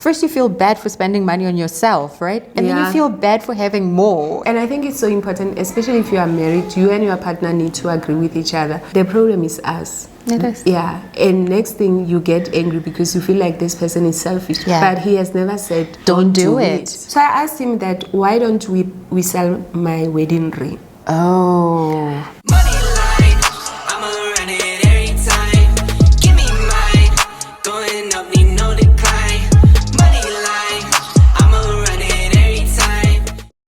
First, you feel bad for spending money on yourself, right? And then you feel bad for having more. And I think it's so important, especially if you are married, you and your partner need to agree with each other. The problem is us. It is. Yeah. And next thing, you get angry because you feel like this person is selfish. Yeah. But he has never said, Don't do it. So I asked him that, why don't we sell my wedding ring? Oh.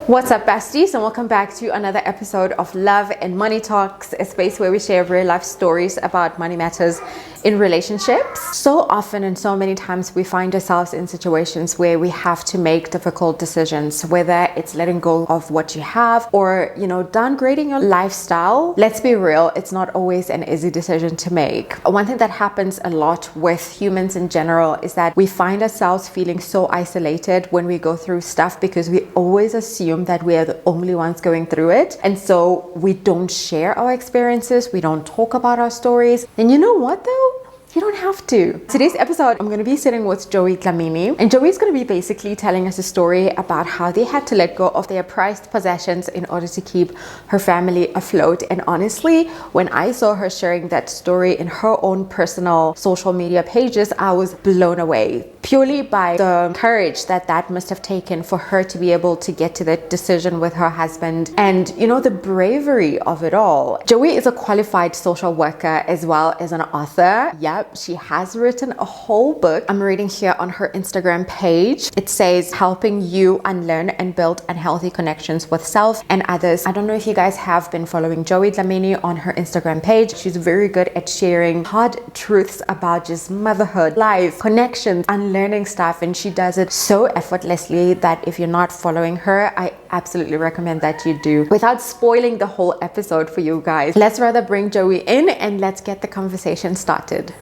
What's up, besties, and welcome back to another episode of Love and Money Talks, a space where we share real life stories about money matters in relationships. So often and so many times we find ourselves in situations where we have to make difficult decisions, whether it's letting go of what you have or, downgrading your lifestyle. Let's be real, it's not always an easy decision to make. One thing that happens a lot with humans in general is that we find ourselves feeling so isolated when we go through stuff because we always assume that we are the only ones going through it. And so we don't share our experiences, we don't talk about our stories. And you know what though? You don't have to. Today's episode, I'm going to be sitting with Joey Dlamini, and Joey's going to be basically telling us a story about how they had to let go of their prized possessions in order to keep her family afloat. And honestly, when I saw her sharing that story in her own personal social media pages, I was blown away purely by the courage that must have taken for her to be able to get to that decision with her husband and, the bravery of it all. Joey is a qualified social worker as well as an author. Yep. She has written a whole book. I'm reading here on her Instagram page. It says, helping you unlearn and build unhealthy connections with self and others. I don't know if you guys have been following Joey Dlamini on her Instagram page. She's very good at sharing hard truths about just motherhood, life, connections, unlearning stuff. And she does it so effortlessly that if you're not following her, I absolutely recommend that you do. Without spoiling the whole episode for you guys, let's rather bring Joey in and let's get the conversation started.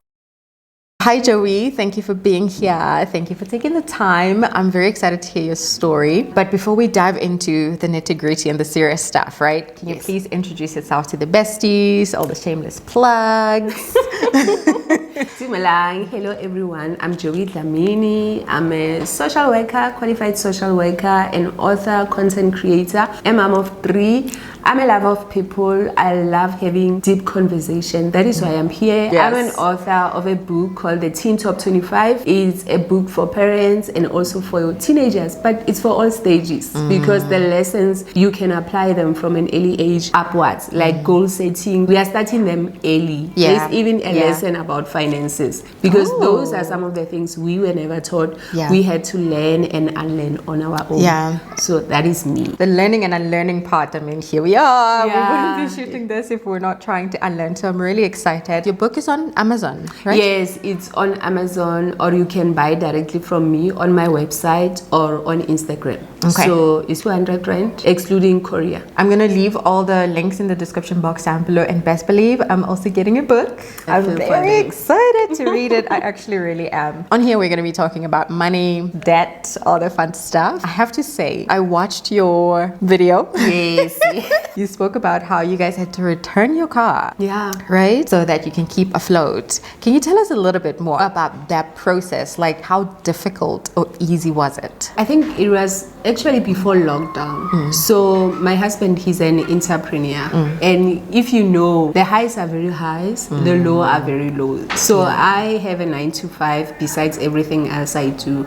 Hi Joey, thank you for being here. Thank you for taking the time. I'm very excited to hear your story. But before we dive into the nitty-gritty and the serious stuff, right? Can you please introduce yourself to the besties, all the shameless plugs? Hello everyone, I'm Joey Dlamini. I'm a social worker, qualified social worker, an author, content creator, a mom of 3. I'm a lover of people. I love having deep conversation. That is why I'm here. Yes. I'm an author of a book called The Teen Top 25. It's a book for parents and also for teenagers, but it's for all stages because the lessons, you can apply them from an early age upwards, like goal setting. We are starting them early. Yeah. There's even a lesson about finances because those are some of the things we were never taught. Yeah. We had to learn and unlearn on our own. Yeah. So that is me. The learning and unlearning part, here we are. Yeah. We wouldn't be shooting this if we're not trying to unlearn. So I'm really excited. Your book is on Amazon, right? Yes, it's on Amazon, or you can buy directly from me on my website or on Instagram. Okay. So it's 200 Rand, excluding courier. I'm going to leave all the links in the description box down below, and best believe I'm also getting a book. I'm very excited to read it. I actually really am. On here, we're going to be talking about money, debt, all the fun stuff. I have to say, I watched your video. Yes. You spoke about how you guys had to return your car. Yeah. Right? So that you can keep afloat. Can you tell us a little bit more about that process? Like, how difficult or easy was it? I think it was actually before lockdown. So my husband, he's an entrepreneur. And if you know, the highs are very highs, the low are very low. So I have a 9 to 5 besides everything else I do.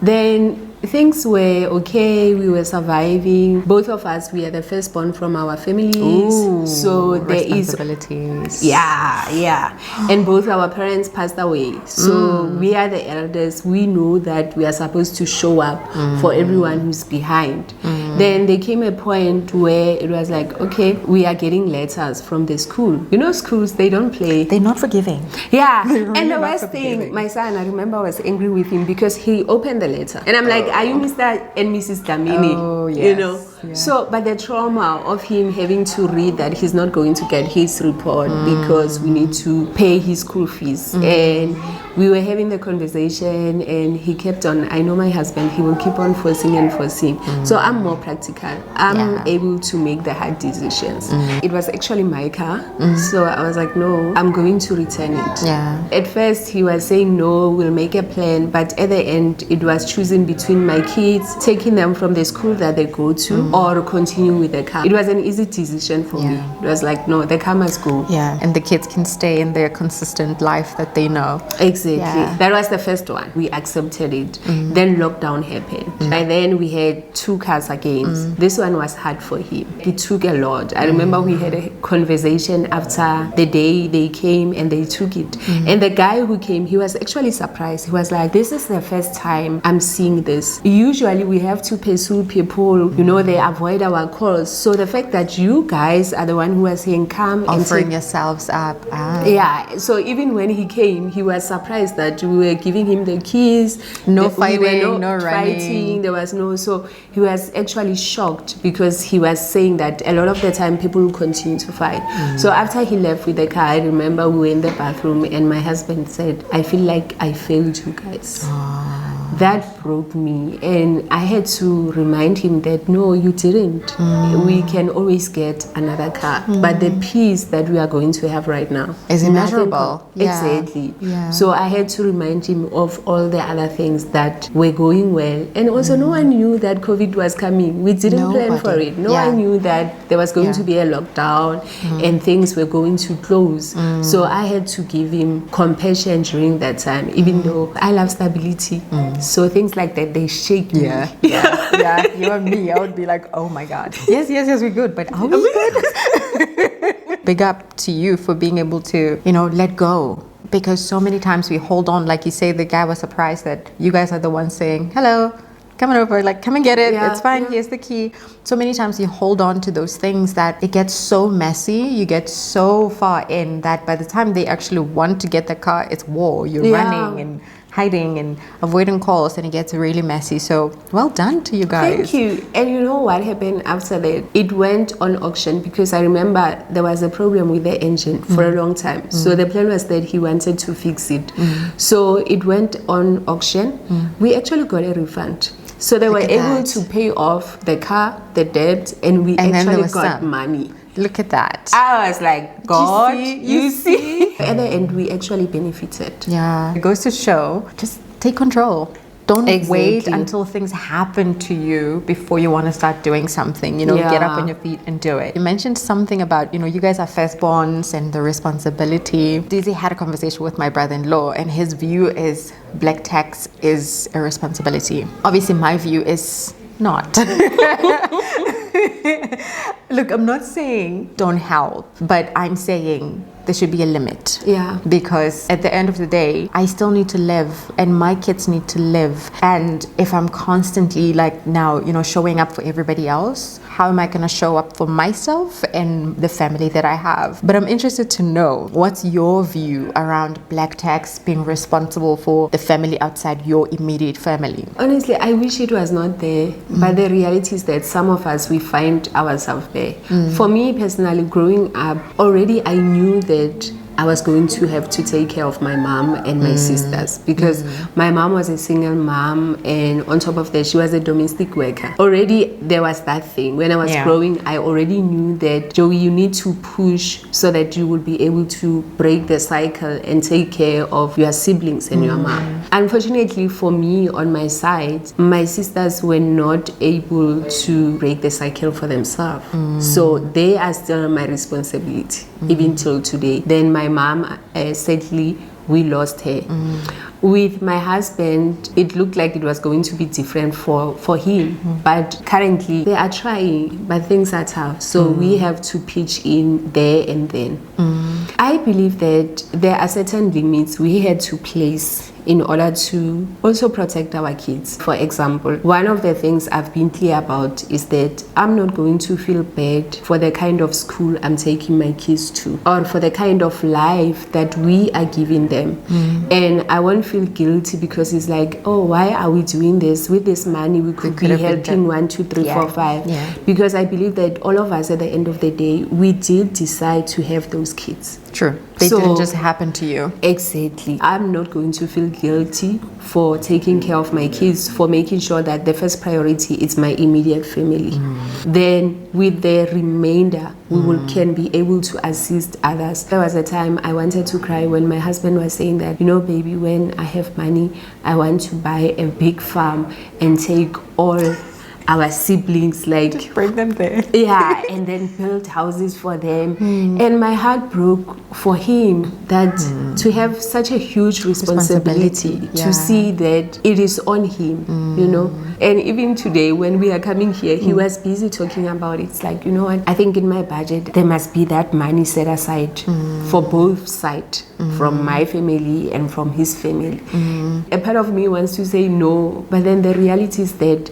Then things were okay, we were surviving. Both of us, we are the firstborn from our families. Ooh, so there is responsibilities. Yeah. And both our parents passed away. So we are the elders. We know that we are supposed to show up for everyone who's behind. Then there came a point where it was like, okay, we are getting letters from the school. Schools, they don't play. They're not forgiving. Yeah. Really, and the worst thing, my son, I remember I was angry with him because he opened the letter. And I'm like, are you Mr. and Mrs. Dlamini? Oh, yes. Yeah. So, but the trauma of him having to read that he's not going to get his report because we need to pay his school fees. And we were having the conversation and he kept on, I know my husband, he will keep on forcing and forcing. So I'm more practical. I'm able to make the hard decisions. It was actually my car. So I was like, no, I'm going to return it. Yeah. At first he was saying, no, we'll make a plan. But at the end, it was choosing between my kids, taking them from the school that they go to, or continuing with the car. It was an easy decision for me. It was like, no, the car must go. Yeah, and the kids can stay in their consistent life that they know. Exactly. Yeah. That was the first one. We accepted it. Then lockdown happened. By then we had 2 cars again. This one was hard for him. It took a lot. I remember we had a conversation after the day they came and they took it. And the guy who came, he was actually surprised. He was like, this is the first time I'm seeing this. Usually we have to pursue people, you know, they avoid our calls. So the fact that you guys are the one who was saying, come and Offering yourselves up. yeah, so even when he came, he was surprised that we were giving him the keys. No that we were fighting, not no running. fighting. There was no, so he was actually shocked because he was saying that a lot of the time people will continue to fight. So after he left with the car, I remember we were in the bathroom and my husband said, I feel like I failed you guys. That broke me, and I had to remind him that no, you didn't. We can always get another car, but the peace that we are going to have right now Is nothing immeasurable. Yeah. Exactly. Yeah. So I had to remind him of all the other things that were going well, and also no one knew that COVID was coming. We didn't plan for Nobody. it. No Yeah. one knew that there was going to be a lockdown and things were going to close. So I had to give him compassion during that time, even though I love stability. So things like that, they shake me. Yeah, you and me, I would be like, oh my God. Yes, we're good, but are we good? Big up to you for being able to, let go. Because so many times we hold on, like you say, the guy was surprised that you guys are the ones saying, hello, come on over, like, come and get it. Yeah, it's fine. yeah. Here's the key. So many times you hold on to those things that it gets so messy. You get so far in that by the time they actually want to get the car, it's war. You're running and hiding and avoiding calls, and it gets really messy. So well done to you guys. Thank you. And you know what happened after that? It went on auction because I remember there was a problem with the engine for a long time. So the plan was that he wanted to fix it. So it went on auction. We actually got a refund. So they were able to pay off the car, the debt, and we actually got money. Look at that. I was like, God, You see? At the end, we actually benefited. Yeah. It goes to show, just take control. Don't wait Exactly. until things happen to you before you want to start doing something. Get up on your feet and do it. You mentioned something about, you guys are firstborns and the responsibility. Dizzy had a conversation with my brother-in-law, and his view is black tax is a responsibility. Obviously, my view is not. Look, I'm not saying don't help, but I'm saying there should be a limit. Yeah. Because at the end of the day, I still need to live and my kids need to live. And if I'm constantly showing up for everybody else, how am I going to show up for myself and the family that I have? But I'm interested to know, what's your view around black tax being responsible for the family outside your immediate family? Honestly, I wish it was not there. But the reality is that some of us, we find ourselves there. For me personally, growing up, already I knew that I was going to have to take care of my mom and my sisters because my mom was a single mom, and on top of that, she was a domestic worker. Already there was that thing. When I was growing, I already knew that, Joey, you need to push so that you will be able to break the cycle and take care of your siblings and your mom. Unfortunately for me, on my side, my sisters were not able to break the cycle for themselves. So they are still my responsibility, even till today. Then my mom, sadly, we lost her. With my husband, it looked like it was going to be different for him. But currently, they are trying, but things are tough. So we have to pitch in there and then. I believe that there are certain limits we had to place in order to also protect our kids. For example, one of the things I've been clear about is that I'm not going to feel bad for the kind of school I'm taking my kids to, or for the kind of life that we are giving them. And I won't feel guilty because it's like, oh, why are we doing this? With this money we could be helping 1, 2, 3, 4, 5. Because I believe that all of us at the end of the day, we did decide to have those kids. True. They didn't just happen to you. Exactly. I'm not going to feel guilty for taking care of my kids, for making sure that the first priority is my immediate family. Then with the remainder, we can be able to assist others. There was a time I wanted to cry when my husband was saying that, you know, baby, when I have money, I want to buy a big farm and take all our siblings, like just bring them there, and then build houses for them. And my heart broke for him that to have such a huge responsibility to see that it is on him, you know. And even today when we are coming here, he was busy talking about it. It's like, you know what, I think in my budget there must be that money set aside for both sides, from my family and from his family. A part of me wants to say no, but then the reality is that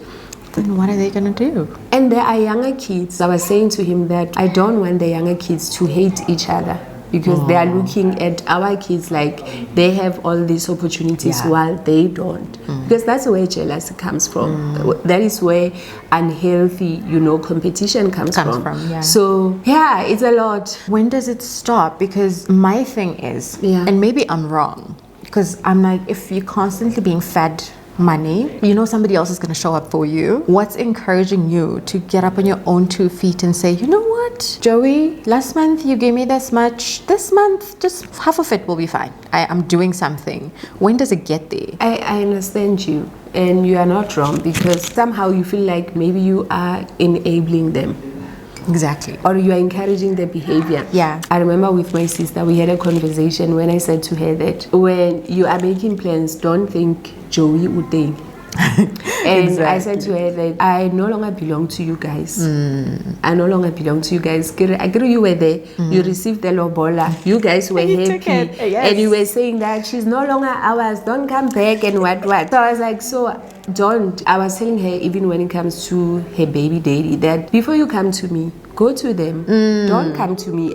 then what are they going to do? And there are younger kids. I was saying to him that I don't want the younger kids to hate each other, because they are looking at our kids like they have all these opportunities while they don't. Because that's where jealousy comes from. That is where unhealthy, you know, competition comes from. So yeah, it's a lot. When does it stop? Because my thing is, and maybe I'm wrong, because I'm like, if you're constantly being fed money, you know somebody else is going to show up for you. What's encouraging you to get up on your own 2 feet and say, you know what, Joey, last month you gave me this much, this month just half of it will be fine. I'm doing something. When does it get there? I understand you, and you are not wrong, because somehow you feel like maybe you are enabling them. Exactly. Or you are encouraging the behavior. I remember with my sister, we had a conversation when I said to her that when you are making plans, don't think Joey would think. And I said to her that I no longer belong to you guys. I no longer belong to you guys. I agree, you were there. You received the lobola. You guys were happy. And you were saying that she's no longer ours. Don't come back and what. So I was like, so don't. I was telling her, even when it comes to her baby daddy, that before you come to me, go to them. Don't come to me.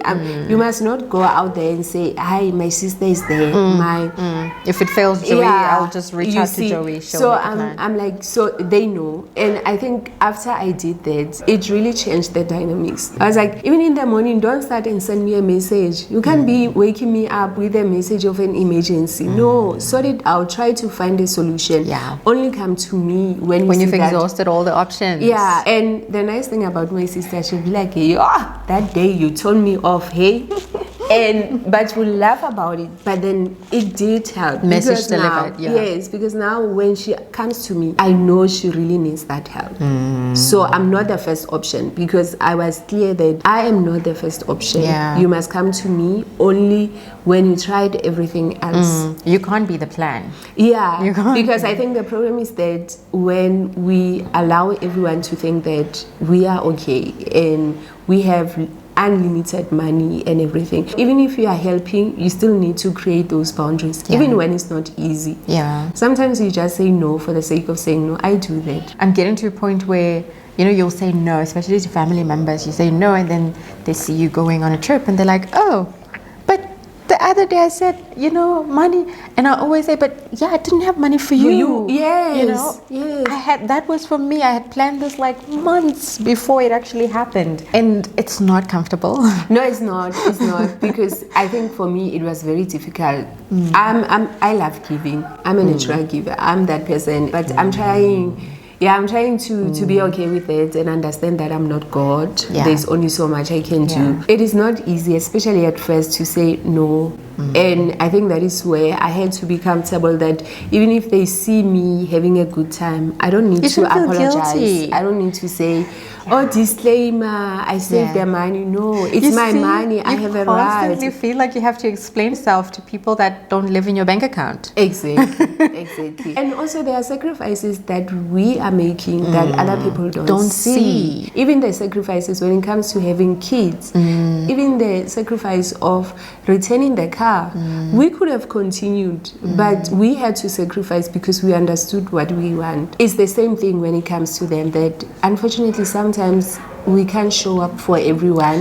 You must not go out there and say, hi, my sister is there. If it fails Joey, I'll just reach out to Joey. So I'm like, so they know. And I think after I did that, it really changed the dynamics. I was like, even in the morning, don't start and send me a message. You can't be waking me up with a message of an emergency. No, sort it out. Try to find a solution. Only come to me when you've exhausted all the options. And the nice thing about my sister, she'll be like, that day you told me off, hey. But we'll laugh about it. But then it did help. Message delivered. Yes, because now when she comes to me, I know she really needs that help. So I'm not the first option, because I was clear that I am not the first option. You must come to me only when you tried everything else. You can't be the plan. Because I think the problem is that when we allow everyone to think that we are okay and we have unlimited money and everything, even if you are helping, you still need to create those boundaries, even when it's not easy. Sometimes you just say no for the sake of saying no. I do that. I'm getting to a point where, you know, you'll say no, especially to family members. You say no, and then they see you going on a trip and they're like, oh, but the other day I said, you know, money, and I always say, but I didn't have money for you. You know, that was for me. I had planned this like months before it actually happened, and it's not comfortable. No, it's not. It's not, because I think for me it was very difficult. I love giving. I'm a natural giver. I'm that person, but I'm trying. I'm trying to be okay with it and understand that I'm not God. There's only so much I can do. It is not easy, especially at first, to say no. And I think that is where I had to be comfortable that even if they see me having a good time, I don't need to apologize. I don't need to say, oh, disclaimer, I saved their money. No, it's my money. I have a right. You constantly feel like you have to explain stuff to people that don't live in your bank account. Exactly. And also there are sacrifices that we are making that other people don't see. Even the sacrifices when it comes to having kids, even the sacrifice of returning the car car. We could have continued, but we had to sacrifice because we understood what we want. It's the same thing when it comes to them, that unfortunately sometimes we can't show up for everyone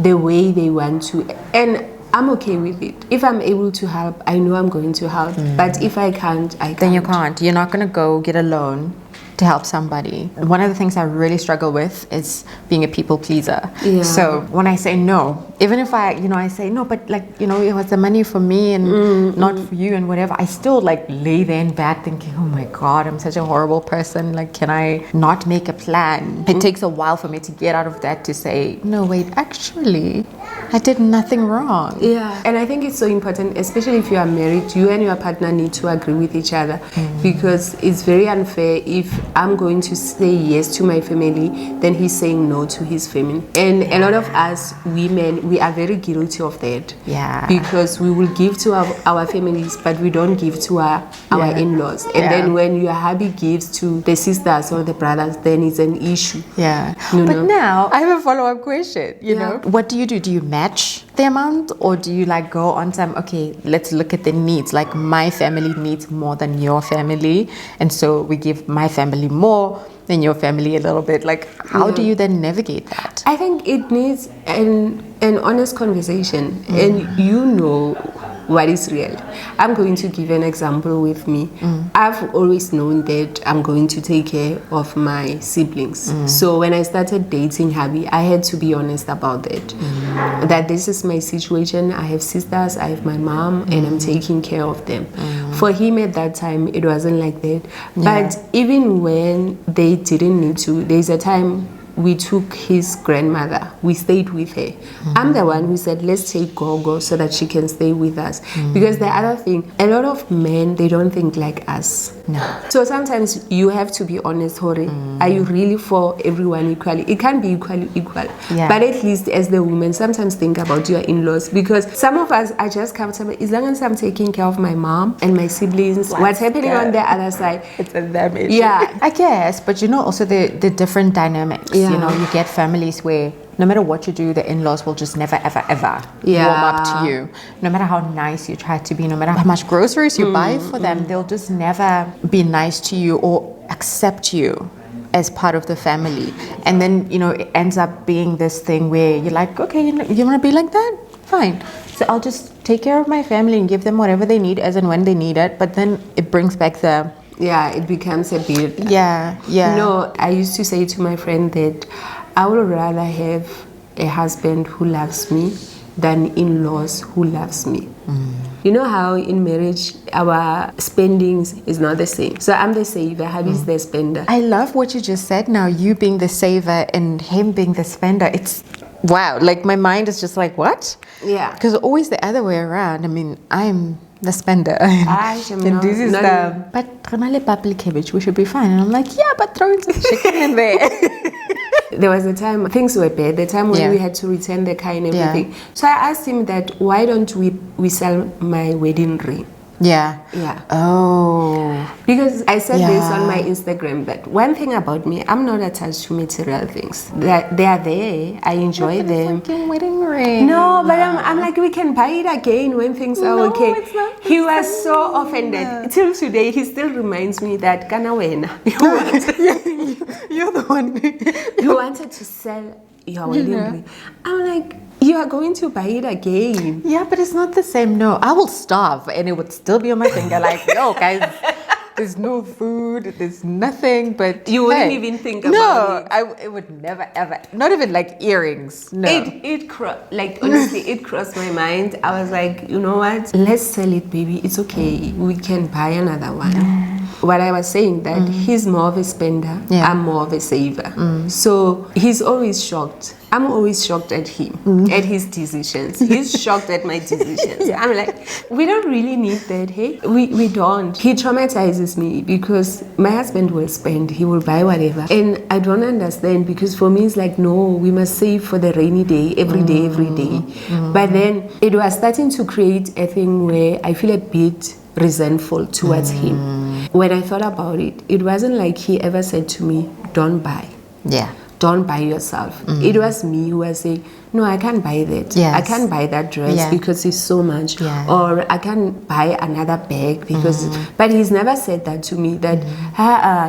the way they want to. And I'm okay with it. If I'm able to help, I know I'm going to help. But if I can't, I can't. Then you can't. You're not going to go get a loan to help somebody. One of the things I really struggle with is being a people pleaser. Yeah. So when I say no, even if I say no, but like, it was the money for me and not for you and whatever, I still like lay there in bed thinking, oh my God, I'm such a horrible person. Like, can I not make a plan? It takes a while for me to get out of that to say, no, wait, actually, I did nothing wrong. Yeah, and I think it's so important, especially if you are married, you and your partner need to agree with each other, because it's very unfair if I'm going to say yes to my family, then he's saying no to his family. And a lot of us women, we are very guilty of that. Yeah. Because we will give to our families, but we don't give to our in-laws. And then when your hubby gives to the sisters or the brothers, then it's an issue. Yeah. You but know? now I have a follow-up question. You know, what do? Do you match the amount, or do you like go on some, okay, let's look at the needs, like my family needs more than your family, and so we give my family more than your family a little bit. Like, how do you then navigate that? I think it needs an honest conversation, and you know what is real. I'm going to give an example with me. I've always known that I'm going to take care of my siblings. So when I started dating hubby, I had to be honest about that. That this is my situation. I have sisters, I have my mom, and I'm taking care of them. For him at that time, it wasn't like that. But even when they didn't need to, there's a time we took his grandmother. We stayed with her. I'm the one who said, let's take Gogo so that she can stay with us. Because the other thing, a lot of men, they don't think like us. No. So sometimes you have to be honest, Hori. Are you really for everyone equally? It can't be equal. Yeah. But at least as the woman, sometimes think about your in-laws. Because some of us are just comfortable. As long as I'm taking care of my mom and my siblings, what's happening on the other side? It's a them issue. Yeah. I guess, but also the different dynamics. Yeah. You get families where no matter what you do, the in-laws will just never, ever, ever warm up to you. No matter how nice you try to be, no matter how much groceries you buy for them, they'll just never be nice to you or accept you as part of the family. And then, it ends up being this thing where you're like, okay, you want to be like that? Fine. So I'll just take care of my family and give them whatever they need as and when they need it. But then it brings back the... Yeah, it becomes a bit... Yeah. No, I used to say to my friend that I would rather have a husband who loves me than in-laws who loves me. You know how in marriage our spendings is not the same. So I'm the saver, hubby's the spender. I love what you just said now, you being the saver and him being the spender. It's wow, like my mind is just like, what? Yeah. Because always the other way around. I mean, I'm the spender. And this is but paprika cabbage, we should be fine. And I'm like, yeah, but throw in some chicken in there. There was a time things were bad, the time when we had to return the car and everything. So I asked him that, why don't we sell my wedding ring? Yeah. Oh. Because I said this on my Instagram, that one thing about me, I'm not attached to material things. That they are there, I enjoy them. Fucking wedding ring. No, but I'm like, we can buy it again when things are okay. It's not he was so offended. Till today, he still reminds me that Kana wena. You're the one. You wanted to sell your wedding ring. I'm like, you are going to buy it again. Yeah, but it's not the same. No, I will starve and it would still be on my finger. Like, no, guys, there's no food, there's nothing. But you wouldn't even think about it. It would never ever. Not even like earrings. No. Honestly, it crossed my mind. I was like, you know what? Let's sell it, baby. It's okay. We can buy another one. What I was saying, that he's more of a spender, I'm more of a saver. So he's always shocked. I'm always shocked at him, at his decisions. He's shocked at my decisions. I'm like, we don't really need that, hey? We don't. He traumatizes me because my husband will spend, he will buy whatever. And I don't understand, because for me it's like, no, we must save for the rainy day, every day. But then it was starting to create a thing where I feel a bit resentful towards him. When I thought about it, it wasn't like he ever said to me, don't buy. Yeah. Don't buy yourself. It was me who was saying, no, I can't buy that. Yes. I can't buy that dress because it's so much. Yeah. Or I can't buy another bag because, but he's never said that to me, that,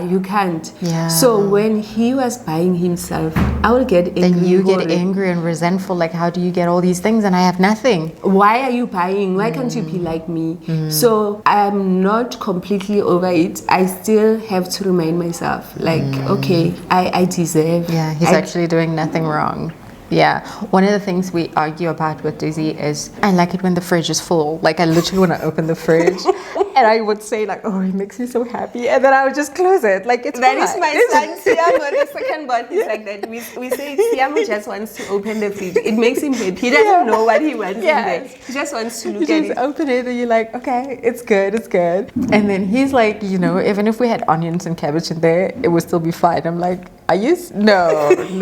you can't. Yeah. So when he was buying himself, I would get angry. Then you get angry and resentful, like, how do you get all these things and I have nothing? Why are you buying? Why can't you be like me? So I'm not completely over it. I still have to remind myself, like, okay, I deserve. Yeah, he's actually doing nothing wrong. Yeah, one of the things we argue about with Dizzy is I like it when the fridge is full. Like, I literally want to open the fridge and I would say, like, oh, it makes me so happy, and then I would just close it. Like, it's that fine. is my son Siamo, the second born. He's like that. We say Siamo just wants to open the fridge. It makes him happy. He doesn't know what he wants in there. He just wants to look at You it. just open it and you're like, okay, it's good, it's good. And then he's like, you know, even if we had onions and cabbage in there, it would still be fine. I'm like, are you? No. I'm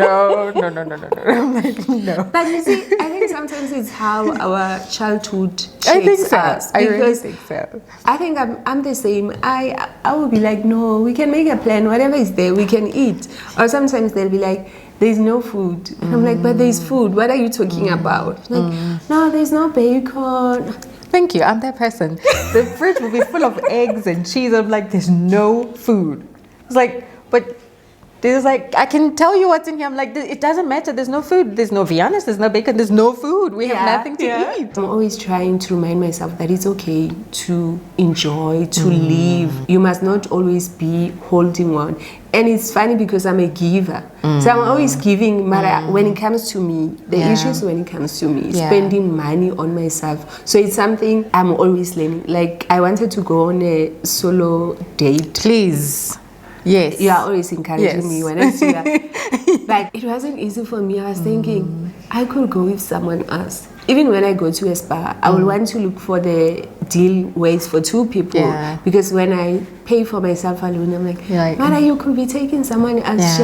like, no. But you see, I think sometimes it's how our childhood shapes I think so. us. I really Because think so. I think I'm the same. I will be like, no, we can make a plan. Whatever is there, we can eat. Or sometimes they'll be like, there's no food. And I'm like, but there's food. What are you talking about? Like, no, there's no bacon. Thank you. I'm that person. The fridge will be full of eggs and cheese. I'm like, there's no food. It's like, but there's like, I can tell you what's in here. I'm like, it doesn't matter. There's no food. There's no viandas. There's no bacon. There's no food. We have nothing to eat. I'm always trying to remind myself that it's okay to enjoy, to live. You must not always be holding on. And it's funny because I'm a giver. So I'm always giving, but when it comes to me, the issue is when it comes to me, spending money on myself. So it's something I'm always learning. Like, I wanted to go on a solo date. Please. Yes. You are always encouraging me when I see that. But it wasn't easy for me. I was thinking, I could go with someone else. Even when I go to a spa, I would want to look for the deal where it's for two people. Yeah. Because when I pay for myself alone, I'm like, Mara, you could be taking someone else.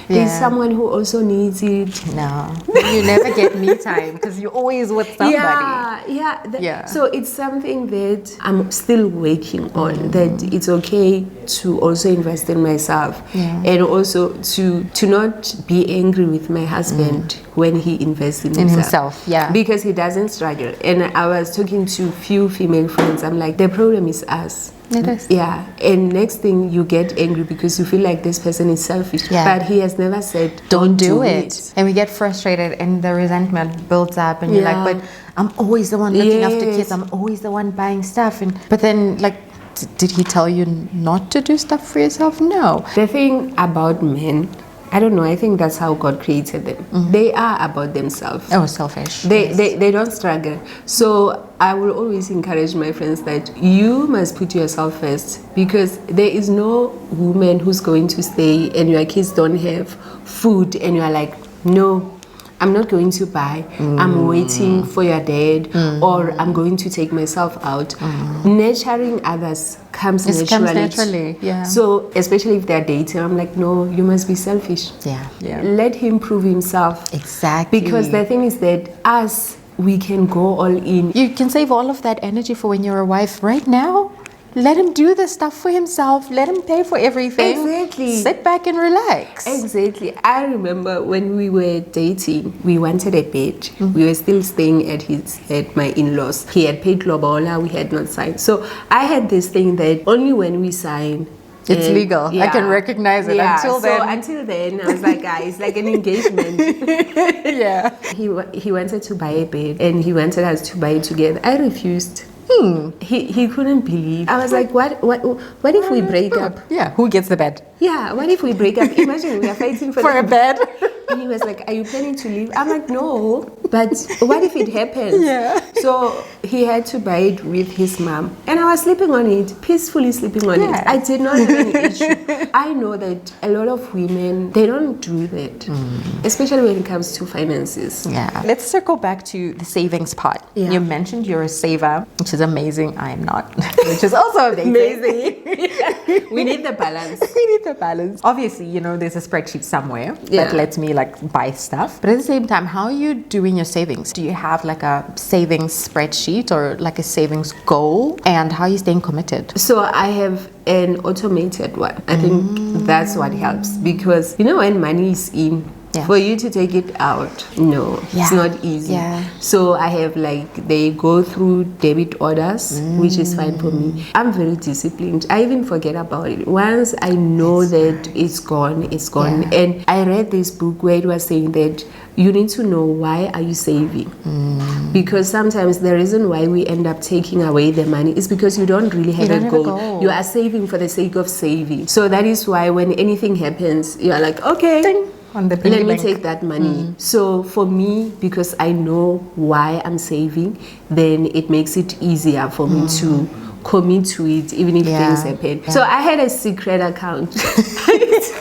There's someone who also needs it. No. You never get me time because you're always with somebody. So it's something that I'm still working on, that it's okay to also invest in myself. And also to not be angry with my husband when he invests in himself. Because he doesn't struggle. And I was talking to few female friends. I'm like, the problem is us. It is. Yeah. And next thing, you get angry because you feel like this person is selfish. But he has never said, don't do it. And we get frustrated and the resentment builds up and you're like, but I'm always the one looking after kids. I'm always the one buying stuff. But then, like, did he tell you not to do stuff for yourself? No. The thing about men, I don't know, I think that's how God created them. They are about themselves. Oh, selfish. They don't struggle. So I will always encourage my friends that you must put yourself first, because there is no woman who's going to stay and your kids don't have food and you are like, no, I'm not going to buy. I'm waiting for your dad, or I'm going to take myself out. Nurturing others comes naturally. So especially if they're dating, I'm like, no, you must be selfish. Let him prove himself. Exactly. Because the thing is that us, we can go all in. You can save all of that energy for when you're a wife right now. Let him do the stuff for himself. Let him pay for everything. Exactly. Sit back and relax. Exactly. I remember when we were dating, we wanted a bed. We were still staying at my in-laws. He had paid Lobola, we had not signed. So I had this thing that only when we sign, it's legal. I can recognize it. Until then, I was like, guys, like an engagement. He wanted to buy a bed and he wanted us to buy it together. I refused. He couldn't believe. I was like, what if we break up? Who gets the bed? What if we break up? Imagine we are fighting for a bed. And he was like, are you planning to leave? I'm like, no, but what if it happens? So he had to buy it with his mom. And I was sleeping on it, peacefully sleeping on it. I did not have any issue. I know that a lot of women, they don't do that, especially when it comes to finances. Let's circle back to the savings part. You mentioned you're a saver, which is amazing. I am not, which is also amazing. We need the balance. We need the balance. Obviously, you know, there's a spreadsheet somewhere that lets me like buy stuff. But at the same time, how are you doing your savings? Do you have like a savings spreadsheet or like a savings goal? And how are you staying committed? So I have an automated one. I think that's what helps, because you know when money is in, Yeah. For you to take it out, no, it's not easy. Yeah. So I have they go through debit orders, which is fine for me. I'm very disciplined. I even forget about it. Once I know that it's gone, it's gone. Yeah. And I read this book where it was saying that you need to know why are you saving, because sometimes the reason why we end up taking away the money is because you don't really have a goal. You are saving for the sake of saving. So that is why when anything happens, you are like, okay, Ding, on the let me bank. take that money. So for me, because I know why I'm saving, then it makes it easier for me to commit to it, even if things happen. So I had a secret account.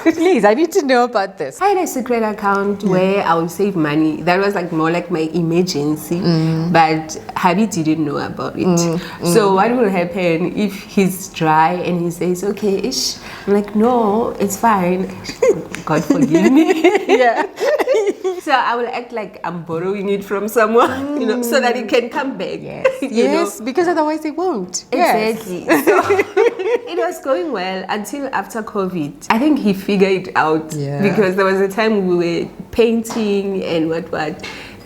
Please, I need to know about this. I had a secret account where I would save money. That was more like my emergency, but Habi didn't know about it. So what will happen if he's dry and he says, okay, ish? I'm like, no, it's fine. God forgive me. Yeah. So I will act like I'm borrowing it from someone, so that it can come back. Yes, you know? because otherwise it won't. Exactly. So it was going well until after COVID. I think he figured it out because there was a time we were painting and what,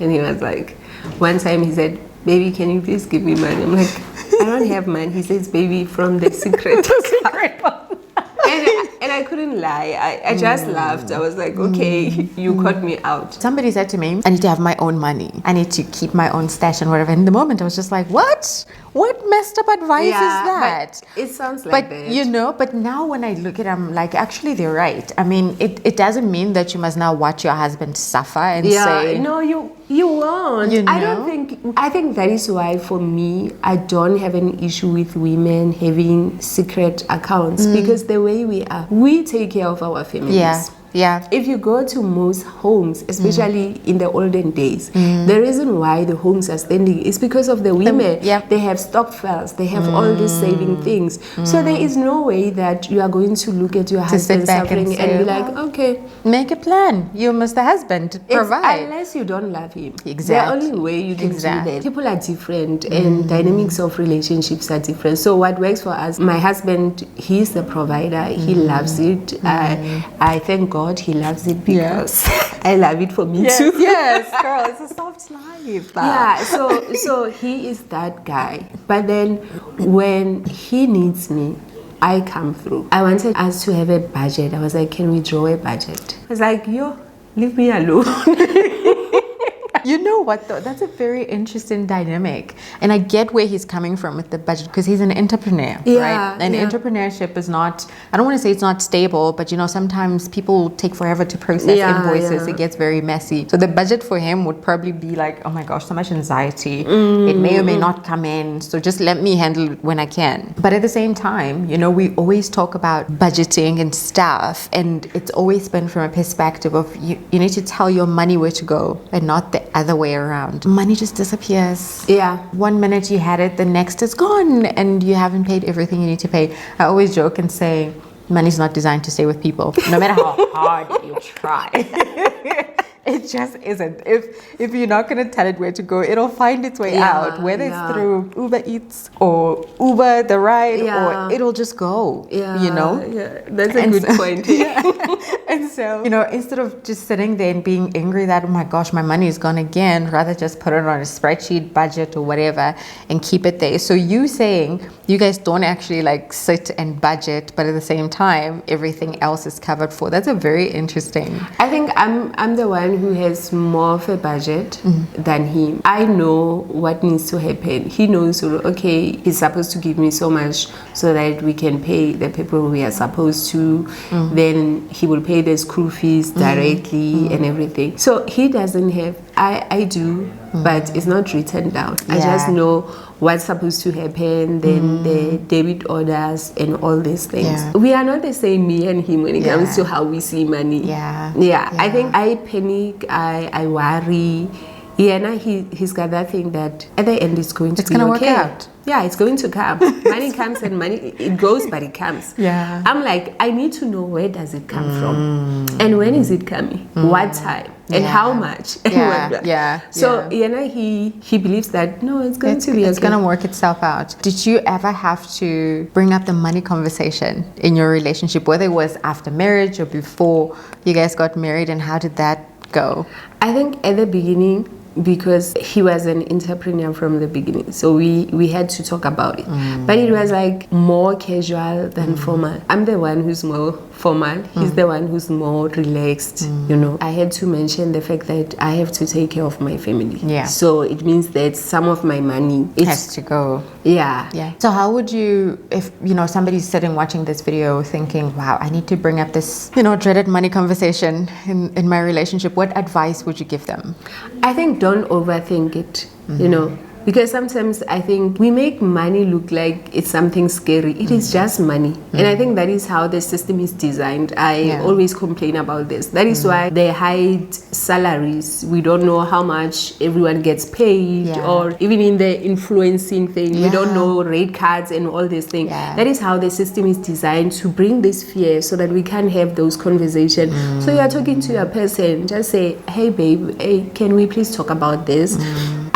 and he was like, one time he said, baby, can you please give me money? I'm like, I don't have money. He says, baby, from the secret account. And I couldn't lie. I just laughed. I was like, okay, you caught me out. Somebody said to me, I need to have my own money. I need to keep my own stash and whatever. In the moment, I was just like, what? What messed up advice is that? It sounds like that. But now when I look at it, I'm like, actually, they're right. I mean, it doesn't mean that you must now watch your husband suffer and say... No, you won't. I think that is why, for me, I don't have an issue with women having secret accounts, because the way we are, we take care of our families. Yeah. If you go to most homes, especially in the olden days, the reason why the homes are standing is because of the women. They have stock files, they have all these saving things. So there is no way that you are going to look at your husband suffering and be like, okay, make a plan. You must the husband provide. Unless you don't love him. Exactly. The only way you can do that. People are different and dynamics of relationships are different. So what works for us, my husband, he's the provider. He loves it. I thank God he loves it because I love it for me too. Yes, girl, it's a soft life. So he is that guy. But then when he needs me, I come through. I wanted us to have a budget. I was like, can we draw a budget? I was like, leave me alone. You know what though? That's a very interesting dynamic. And I get where he's coming from with the budget because he's an entrepreneur, right? And entrepreneurship is not, I don't want to say it's not stable, but sometimes people take forever to process invoices. It gets very messy. So the budget for him would probably be like, oh my gosh, so much anxiety. It may or may not come in. So just let me handle it when I can. But at the same time, we always talk about budgeting and stuff. And it's always been from a perspective of you need to tell your money where to go and not the other way around. Money just disappears. One minute you had it, the next is gone and you haven't paid everything you need to pay. I always joke and say money's not designed to stay with people, no matter how hard you try. It just isn't. If you're not going to tell it where to go, it'll find its way out, whether it's through Uber Eats or Uber the ride, or it'll just go. That's a good point. And so instead of just sitting there and being angry that, oh my gosh, my money is gone again, rather just put it on a spreadsheet, budget or whatever and keep it there. So you saying you guys don't actually sit and budget, but at the same time everything else is covered for. That's a very interesting. I think I'm the one who has more of a budget than him. I know what needs to happen. He knows, okay, he's supposed to give me so much so that we can pay the people we are supposed to. Then he will pay the school fees directly and everything. So he doesn't have, I do, but it's not written down. I just know what's supposed to happen, then the debit orders and all these things. We are not the same, me and him, when it comes to how we see money. I think I panic, I worry. He's got that thing that at the end it's going to be okay. Work out. It's going to come. Money comes and money, it goes, but it comes. I'm like, I need to know, where does it come from? And when is it coming? What time? And how much? So he believes that, no, it's going to be okay. It's going to work itself out. Did you ever have to bring up the money conversation in your relationship, whether it was after marriage or before you guys got married, and how did that go? I think at the beginning, because he was an entrepreneur from the beginning, so we had to talk about it, but it was like more casual than formal. I'm the one who's more formal, he's the one who's more relaxed. You know, I had to mention the fact that I have to take care of my family, so it means that some of my money has to go. Yeah. So how would you, if somebody's sitting watching this video thinking, wow, I need to bring up this dreaded money conversation in my relationship, what advice would you give them? I think don't overthink it, because sometimes I think we make money look like it's something scary. It is just money. And I think that is how the system is designed. I always complain about this. That is why they hide salaries. We don't know how much everyone gets paid, or even in the influencing thing, we don't know rate cards and all these things. That is how the system is designed, to bring this fear so that we can have those conversations. So you're talking to your person, just say, hey babe, hey, can we please talk about this?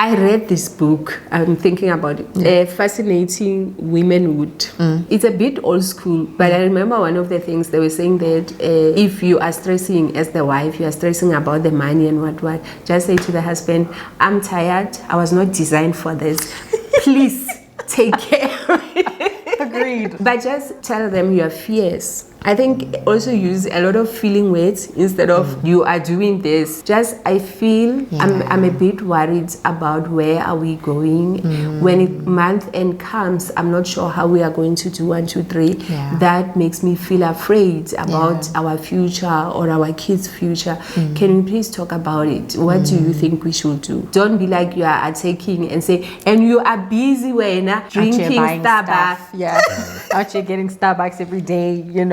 I read this book, I'm thinking about it, Fascinating Womanhood. It's a bit old school, but I remember one of the things they were saying that if you are stressing as the wife, you are stressing about the money and what, just say to the husband, I'm tired, I was not designed for this, please take care of it. Agreed. But just tell them your fears. I think also use a lot of feeling words instead of you are doing this. Just I feel I'm a bit worried about where are we going. When month end comes, I'm not sure how we are going to do 1, 2, 3. That makes me feel afraid about our future or our kids' future. Can we please talk about it? What do you think we should do? Don't be like you are attacking and say, and you are busy when drinking Starbucks. Out here getting Starbucks every day, eating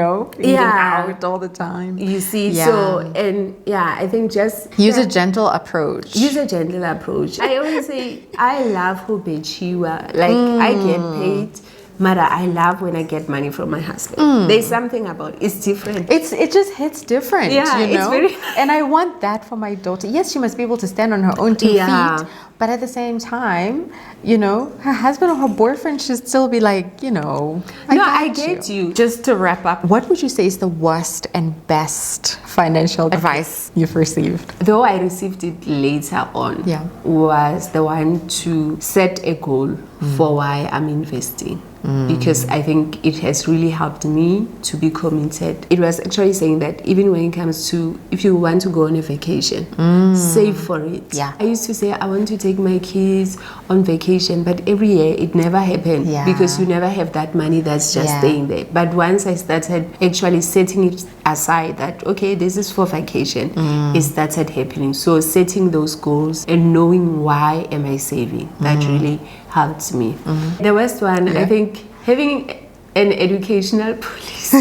out all the time. You see, so, and I think just use a gentle approach. I always say, I love who Bechiwa. Like, I get paid. Mara, I love when I get money from my husband. There's something about it. It's different. It just hits different. It's very. And I want that for my daughter. Yes, she must be able to stand on her own 2 feet. But at the same time, her husband or her boyfriend should still be like, I get you. Just to wrap up, what would you say is the worst and best financial advice you've received? Though I received it later on, was the one to set a goal for why I'm investing. Because I think it has really helped me to be committed. It was actually saying that even when it comes to, if you want to go on a vacation, save for it. I used to say I want to take my kids on vacation, but every year it never happened because you never have that money that's just staying there. But once I started actually setting it aside, that okay, this is for vacation, it started happening. So setting those goals and knowing why am I saving, that really helped me. The worst one, I think, having an educational police. I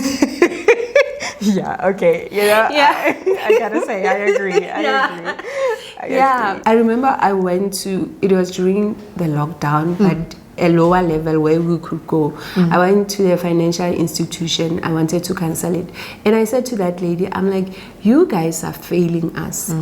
gotta say, I agree. I remember I went to, it was during the lockdown, but a lower level where we could go. I went to the financial institution. I wanted to cancel it. And I said to that lady, I'm like, you guys are failing us.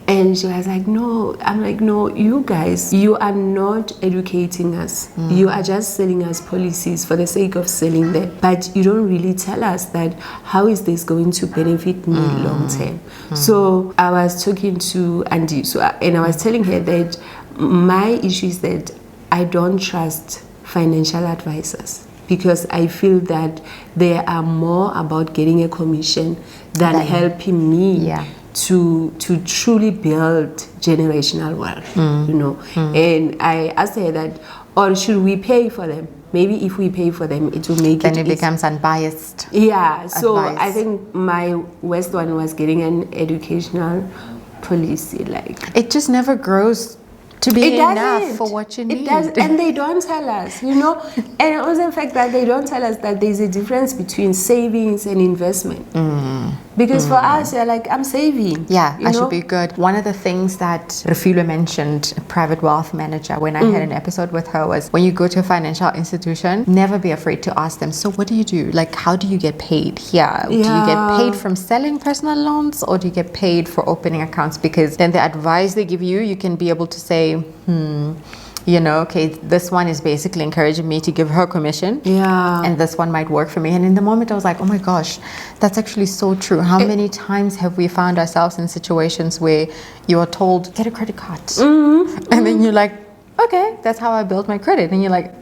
And she was like, no. I'm like, no, you guys, you are not educating us. You are just selling us policies for the sake of selling them. But you don't really tell us that how is this going to benefit me long term. So I was talking to Andy, and I was telling her that my issue is that I don't trust financial advisors, because I feel that they are more about getting a commission than helping me to truly build generational wealth, And I asked her that, or should we pay for them? Maybe if we pay for them, it will make then it becomes unbiased. So I think my worst one was getting an educational policy. Like, it just never grows to be enough for what you need. It does, and they don't tell us, And also the fact that they don't tell us that there's a difference between savings and investment. Because for us, you're like, I'm saving. I should be good. One of the things that Refilo mentioned, a private wealth manager, when I had an episode with her, was when you go to a financial institution, never be afraid to ask them, so what do you do? Like, how do you get paid here? Do you get paid from selling personal loans, or do you get paid for opening accounts? Because then the advice they give you, you can be able to say, you know, okay, this one is basically encouraging me to give her commission. Yeah. And this one might work for me. And in the moment I was like, oh my gosh, that's actually so true. How many times have we found ourselves in situations where you are told, get a credit card. Mm-hmm. And then you're like, okay, that's how I built my credit. And you're like,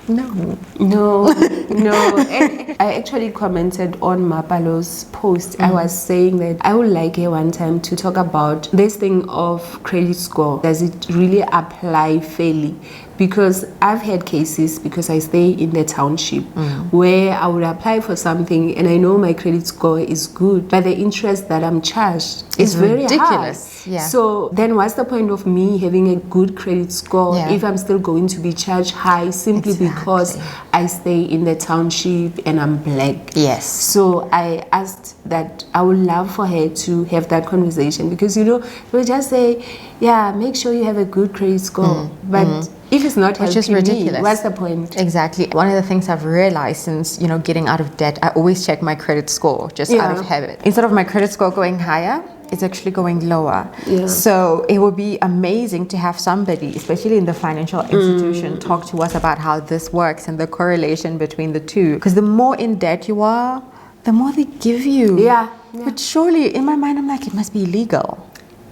no. And I actually commented on Mapalo's post. I was saying that I would like her one time to talk about this thing of credit score. Does it really apply fairly? Because I've had cases, because I stay in the township, where I would apply for something and I know my credit score is good, but the interest that I'm charged is very ridiculous. high. Yeah. So then what's the point of me having a good credit score if I'm still going to be charged high simply because I stay in the township and I'm black? Yes. So I asked that I would love for her to have that conversation, because we'll just say, yeah, make sure you have a good credit score, but if it's not which is helping ridiculous. me, what's the point? Exactly. One of the things I've realized since, getting out of debt, I always check my credit score just out of habit. Instead of my credit score going higher, it's actually going lower. Yeah. So it would be amazing to have somebody, especially in the financial institution, talk to us about how this works and the correlation between the two. Because the more in debt you are, the more they give you. Yeah. But surely, in my mind, I'm like, it must be illegal.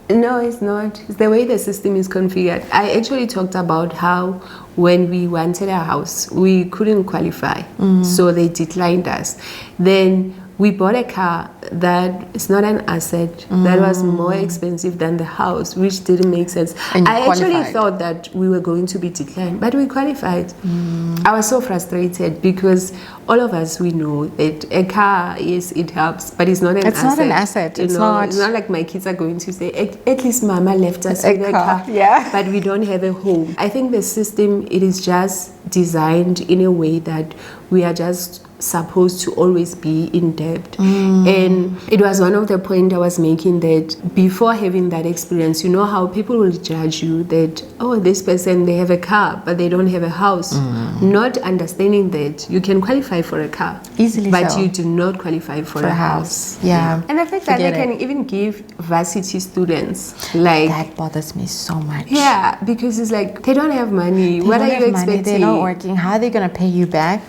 No, it's not. It's the way the system is configured. I actually talked about how when we wanted a house, we couldn't qualify. So they declined us. Then we bought a car that is not an asset, that was more expensive than the house, which didn't make sense. And you I actually qualified. thought that we were going to be declined, but we qualified. I was so frustrated because all of us, we know that a car, yes, it helps, but it's not an asset. It's not an asset. It's not like my kids are going to say, at least mama left us with a car. Yeah. But we don't have a home. I think the system, it is just designed in a way that we are just supposed to always be in debt. And it was one of the points I was making, that before having that experience, you know how people will judge you that, oh, this person, they have a car but they don't have a house, not understanding that you can qualify for a car Easily, but so. you do not qualify for a house. Yeah. And the fact that they Forget can even give varsity students, like, that bothers me so much. yeah, because it's like they don't have money. They What don't are you have money, expecting? they're not working. How are they going to pay you back?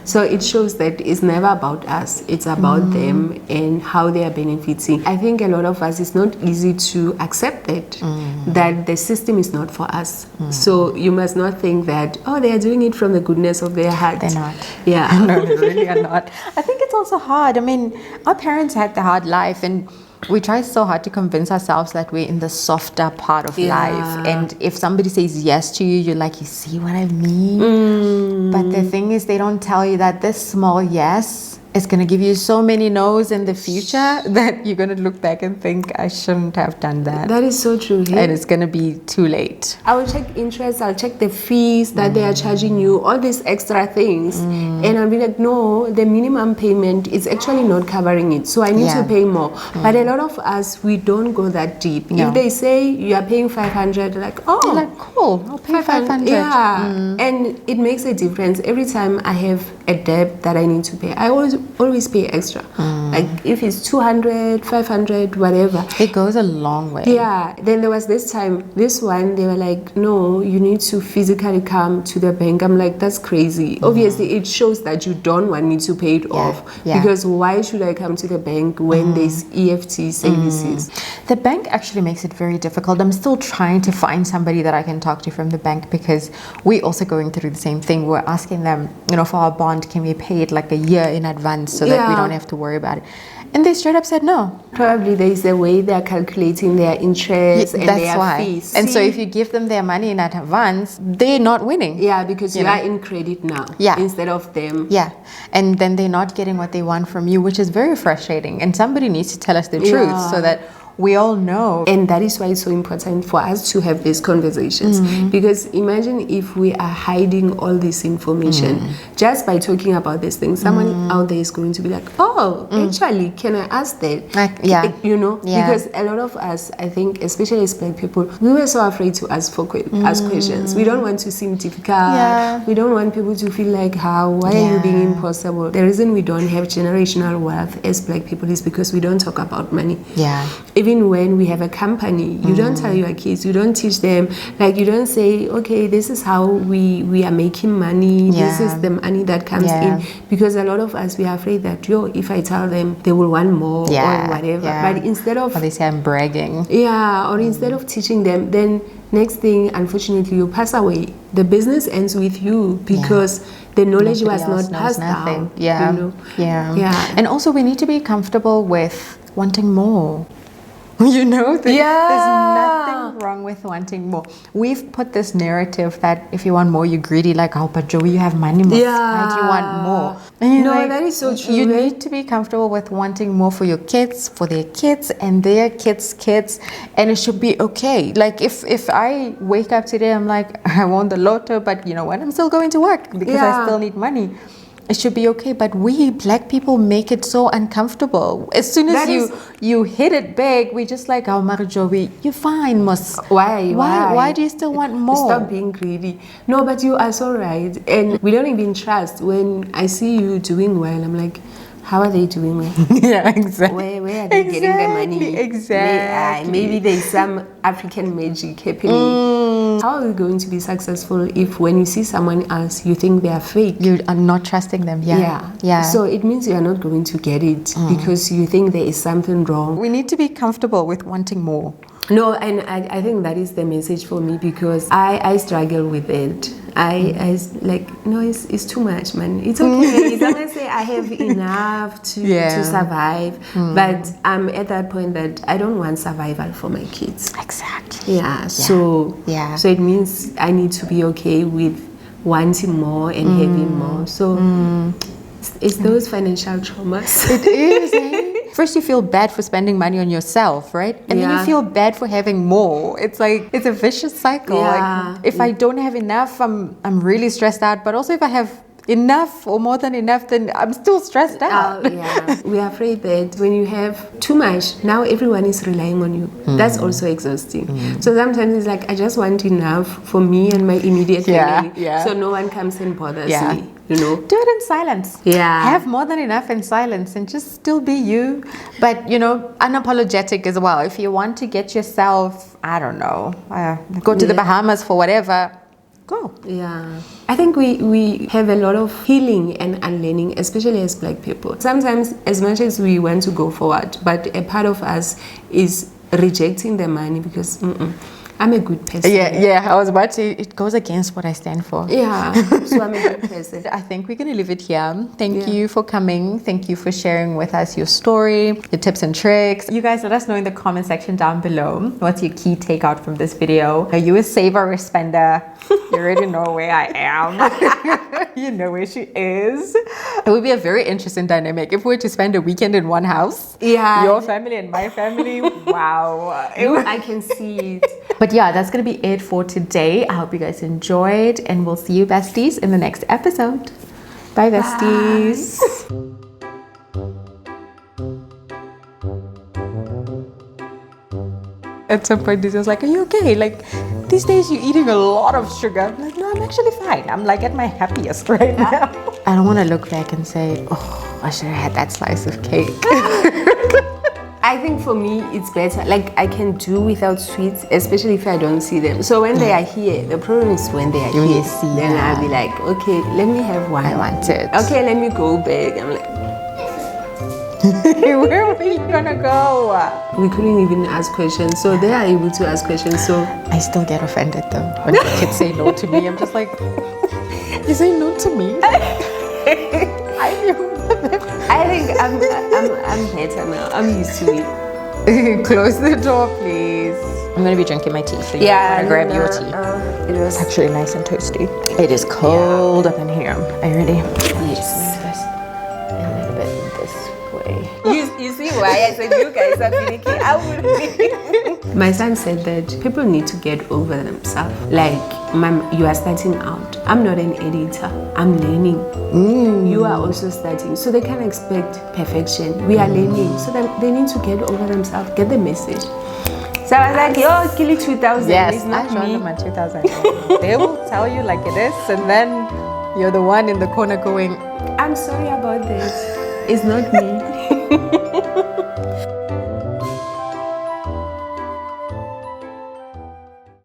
So it shows that it's never about us, it's about them and how they are benefiting. I think a lot of us, it's not easy to accept that the system is not for us. So you must not think that, oh, they are doing it from the goodness of their heart. They're not. Yeah. No, they really are not. I think it's also hard. I mean, our parents had the hard life, and we try so hard to convince ourselves that we're in the softer part of life. And if somebody says yes to you, you're like, you see what I mean? But the thing is, they don't tell you that this small yes is going to give you so many no's in the future that you're going to look back and think, I shouldn't have done that. That is so true. And it's going to be too late. I will check interest, I'll check the fees that they are charging you, all these extra things. And I'll be like, no, the minimum payment is actually not covering it. So I need to pay more. But a lot of us, we don't go that deep. No. If they say you are paying 500, like, oh, You're like, cool, I'll pay 500. Yeah. And it makes a difference. Every time I have a debt that I need to pay, I always pay extra. Like if it's 200, 500, whatever. It goes a long way. Yeah, then there was this time, this one, they were like, no, you need to physically come to the bank. I'm like, that's crazy. Obviously, it shows that you don't want me to pay it off. Because why should I come to the bank when there's EFT services? The bank actually makes it very difficult. I'm still trying to find somebody that I can talk to from the bank, because we're also going through the same thing. We're asking them, for our bond, can we pay it like a year in advance so that we don't have to worry about it? And they straight up said no. Probably there is a way they're calculating their interest and their fees. And so if you give them their money in advance, they're not winning. Yeah, because you are in credit now instead of them. Yeah. And then they're not getting what they want from you, which is very frustrating. And somebody needs to tell us the truth so that we all know. And that is why it's so important for us to have these conversations. Because imagine if we are hiding all this information just by talking about these things. Someone out there is going to be like, oh, actually, can I ask that? Because a lot of us, I think, especially as Black people, we were so afraid to ask questions. We don't want to seem difficult. We don't want people to feel like, why are you being impossible? The reason we don't have generational wealth as Black people is because we don't talk about money. Yeah. even when we have a company, you don't tell your kids, you don't teach them, like you don't say, okay, this is how we are making money, this is the money that comes in, because a lot of us, we are afraid that, if I tell them, they will want more or whatever. But instead of, or they say I'm bragging, or instead of teaching them, then next thing, unfortunately, you pass away. The business ends with you because the knowledge was not passed down. And also we need to be comfortable with wanting more. There's nothing wrong with wanting more. We've put this narrative that if you want more, you're greedy. Like, oh, but Joey, you have money. Why do you want more? No, that is so true. You need to be comfortable with wanting more for your kids, for their kids, and their kids, and it should be okay. Like, if I wake up today, I'm like, I won the lotto, but you know what? I'm still going to work because I still need money. It should be okay, but we black people make it so uncomfortable. As soon as you hit it big, we just like, oh, Marijobi, you're fine, Mus. Why do you still want more? Stop being greedy. No, but you are so right. And we don't even trust. When I see you doing well, I'm like, how are they doing well? Exactly. Where are they getting their money? Exactly. Maybe there's some African magic happening. How are we going to be successful if when you see someone else, you think they are fake? You are not trusting them. So it means you are not going to get it because you think there is something wrong. We need to be comfortable with wanting more. No, and I think that is the message for me, because I struggle with it. I like, no, it's too much, man. It's okay. As long as I have enough to survive. But I'm at that point that I don't want survival for my kids. Exactly. So it means I need to be okay with wanting more and having more. So it's those financial traumas. It is, First you feel bad for spending money on yourself, right? And then you feel bad for having more. It's like, it's a vicious cycle. Like, if I don't have enough, I'm really stressed out. But also if I have enough or more than enough, then I'm still stressed out. We are afraid that when you have too much, now everyone is relying on you. That's also exhausting. So sometimes it's like, I just want enough for me and my immediate family. So no one comes and bothers me. Do it in silence. Have more than enough in silence and just still be you, but unapologetic as well. If you want to get yourself, I don't know, go to the Bahamas for whatever, go. I think we have a lot of healing and unlearning, especially as black people. Sometimes, as much as we want to go forward, but a part of us is rejecting the money because I'm a good person. I was about to say, it goes against what I stand for. So I'm a good person. I think we're going to leave it here. Thank you for coming. Thank you for sharing with us your story, your tips and tricks. You guys let us know in the comment section down below. What's your key takeout from this video? Are you a saver or a spender? You already know where I am. You know where she is. It would be a very interesting dynamic if we were to spend a weekend in one house. Your family and my family. Wow. I can see it. But that's going to be it for today. I hope you guys enjoyed, and we'll see you besties in the next episode. Bye, besties. At some point, this was like, are you okay? Like, these days you're eating a lot of sugar. I'm like, no, I'm actually fine. I'm like at my happiest right now. I don't want to look back and say, oh, I should have had that slice of cake. I think for me, it's better. Like, I can do without sweets, especially if I don't see them. So when they are here, the problem is when they are here. Then I'll be like, okay, let me have one. I want it. Okay, let me go back. I'm like, where are we gonna go? We couldn't even ask questions. So they are able to ask questions. So I still get offended though when kids say no to me. I'm just like, you say no to me? I think I'm better now. I'm used to it. Close the door, please. I'm gonna be drinking my tea, so you wanna grab your tea. It was actually nice and toasty. It is cold up in here. Are you ready? Yes. A little bit this way. You see why I said you guys are finicky? I would be. My son said that people need to get over themselves. Like, Mom, you are starting out. I'm not an editor. I'm learning. You are also starting. So they can't expect perfection. We are learning. So they need to get over themselves, get the message. So I was like, yo, Kili 2000. Yes, it's not I showed me. them my 2000. They will tell you like it is, and then you're the one in the corner going, I'm sorry about this. It's not me.